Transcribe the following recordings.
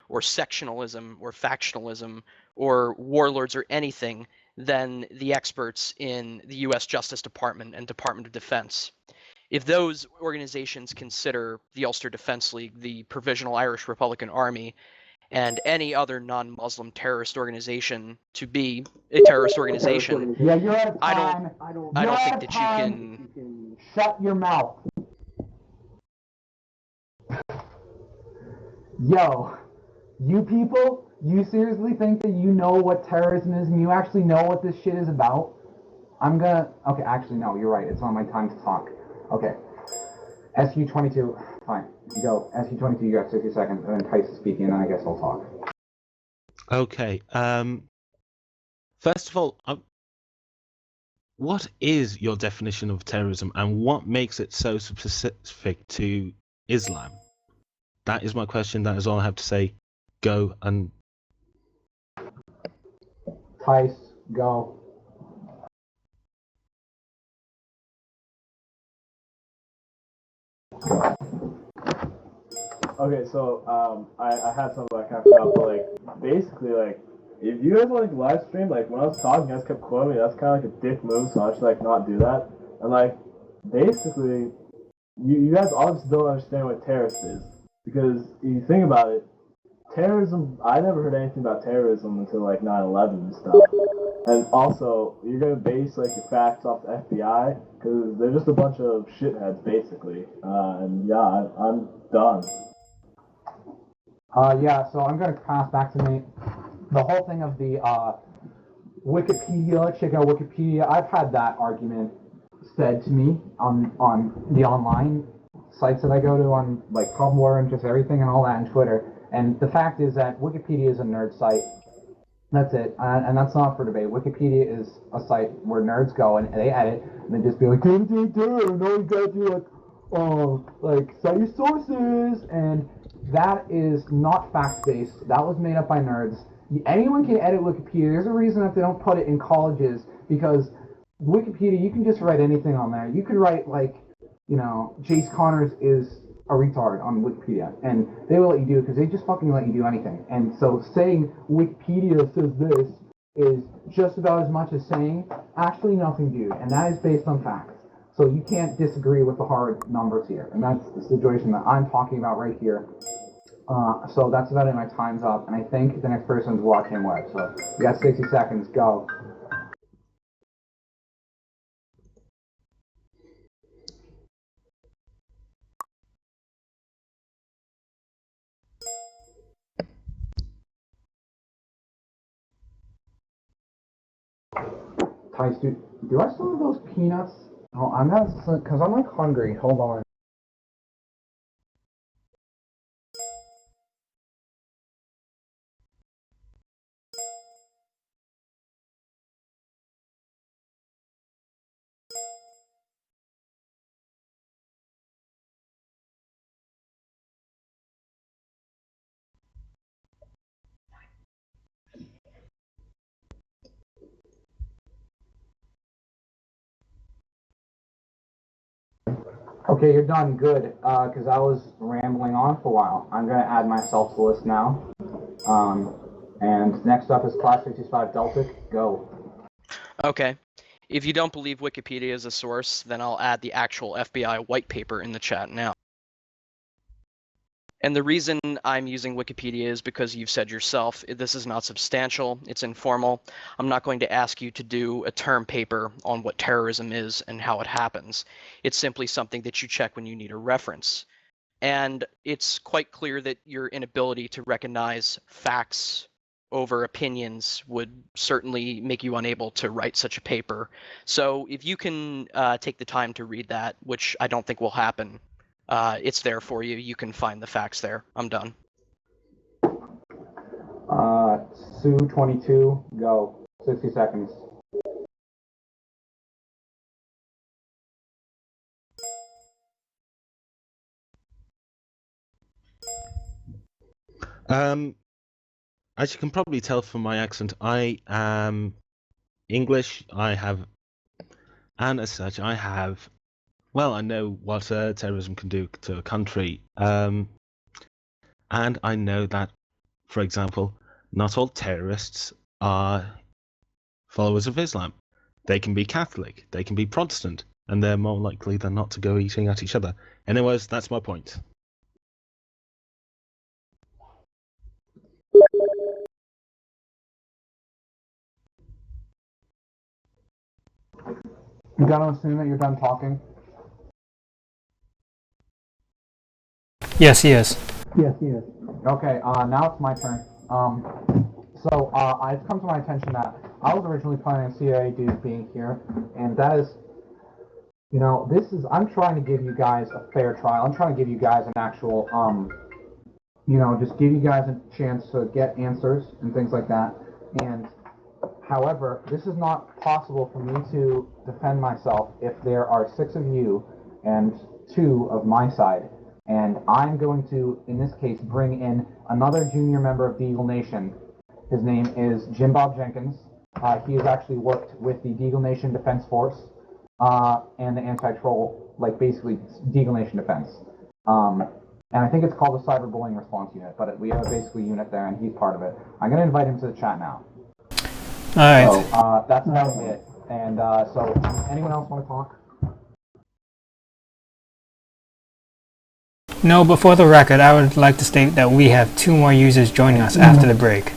or sectionalism or factionalism or warlords or anything than the experts in the U.S. Justice Department and Department of Defense. If those organizations consider the Ulster Defence League, the Provisional Irish Republican Army, and any other non-Muslim terrorist organization to be a terrorist organization, Yeah, you're out of time. I don't think that you can. Shut your mouth. Yo, you people, you seriously think that you know what terrorism is and you actually know what this shit is about? Okay, actually, no, you're right. It's not my time to talk. Okay. SQ22, fine. Go. SQ22, you got 60 seconds, and then Tice is speaking, and then I guess I'll talk. Okay. First of all, what is your definition of terrorism, and what makes it so specific to Islam? That is my question. That is all I have to say. Go. And Tice, go. Okay, so I had something I kind of forgot, but like basically like if you guys like live stream, like when I was talking, you guys kept quoting me. That's kind of like a dick move, so I should like not do that. And like basically, you guys obviously don't understand what terrorist is, because if you think about it, terrorism. I never heard anything about terrorism until like 9/11 and stuff. And also, you're gonna base like your facts off the FBI because they're just a bunch of shitheads, basically. And yeah, I'm done. Yeah, so I'm going to pass back to me. The whole thing of the Wikipedia, check out Wikipedia. I've had that argument said to me on the online sites that I go to on like Tumblr and just everything and all that, and Twitter. And the fact is that Wikipedia is a nerd site. That's it, and that's not for debate. Wikipedia is a site where nerds go and they edit and they just be like, no, you gotta do like cite your sources, and that is not fact-based. That was made up by nerds. Anyone can edit Wikipedia. There's a reason that they don't put it in colleges, because Wikipedia, you can just write anything on there. You could write like, you know, Jace Connors is a retard on Wikipedia, and they will let you do it because they just fucking let you do anything. And so saying Wikipedia says this is just about as much as saying actually nothing, dude, and that is based on facts. So you can't disagree with the hard numbers here, and that's the situation that I'm talking about right here. So that's about it. My time's up, and I think the next person's watching Web. So you got 60 seconds. Go. Tice, do I still have those peanuts? Oh, I'm not, because I'm like hungry. Hold on. Okay, you're done. Good. Because I was rambling on for a while. I'm going to add myself to the list now. And next up is Class 65 Deltic. Go. Okay. If you don't believe Wikipedia is a source, then I'll add the actual FBI white paper in the chat now. And the reason I'm using Wikipedia is because you've said yourself, this is not substantial, it's informal. I'm not going to ask you to do a term paper on what terrorism is and how it happens. It's simply something that you check when you need a reference. And it's quite clear that your inability to recognize facts over opinions would certainly make you unable to write such a paper. So if you can take the time to read that, which I don't think will happen, it's there for you. You can find the facts there. I'm done. Sue22, go. 60 seconds. As you can probably tell from my accent, I am English. And as such, well, I know what terrorism can do to a country. And I know that For example, not all terrorists are followers of Islam. They can be Catholic, they can be Protestant, and they're more likely than not to go eating at each other. Anyways, that's my point. You gotta assume that you're done talking. Yes, he is. Yes, he is. Okay, now it's my turn. It's come to my attention that I was originally planning on CIA dudes being here, and that is, I'm trying to give you guys a fair trial. I'm trying to give you guys an actual, just give you guys a chance to get answers and things like that. And, however, this is not possible for me to defend myself if there are 6 of you and 2 of my side. And I'm going to, in this case, bring in another junior member of the Deagle Nation. His name is Jim Bob Jenkins. He has actually worked with the Deagle Nation Defense Force and the anti-troll, basically Deagle Nation Defense. And I think it's called the Cyberbullying Response Unit, but we have a basically unit there, and he's part of it. I'm going to invite him to the chat now. Alright. So that's about it. And so, anyone else want to talk? No, but for the record, I would like to state that we have 2 more users joining us after the break.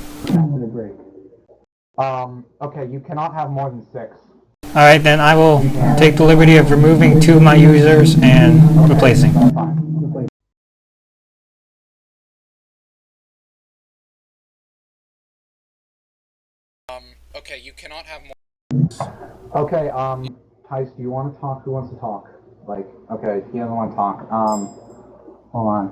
Okay, you cannot have more than 6. Alright, then I will take the liberty of removing 2 of my users and replacing. That's fine. Okay, you cannot have more. Okay, Heist, do you want to talk? Who wants to talk? Okay, he doesn't want to talk. Hold on.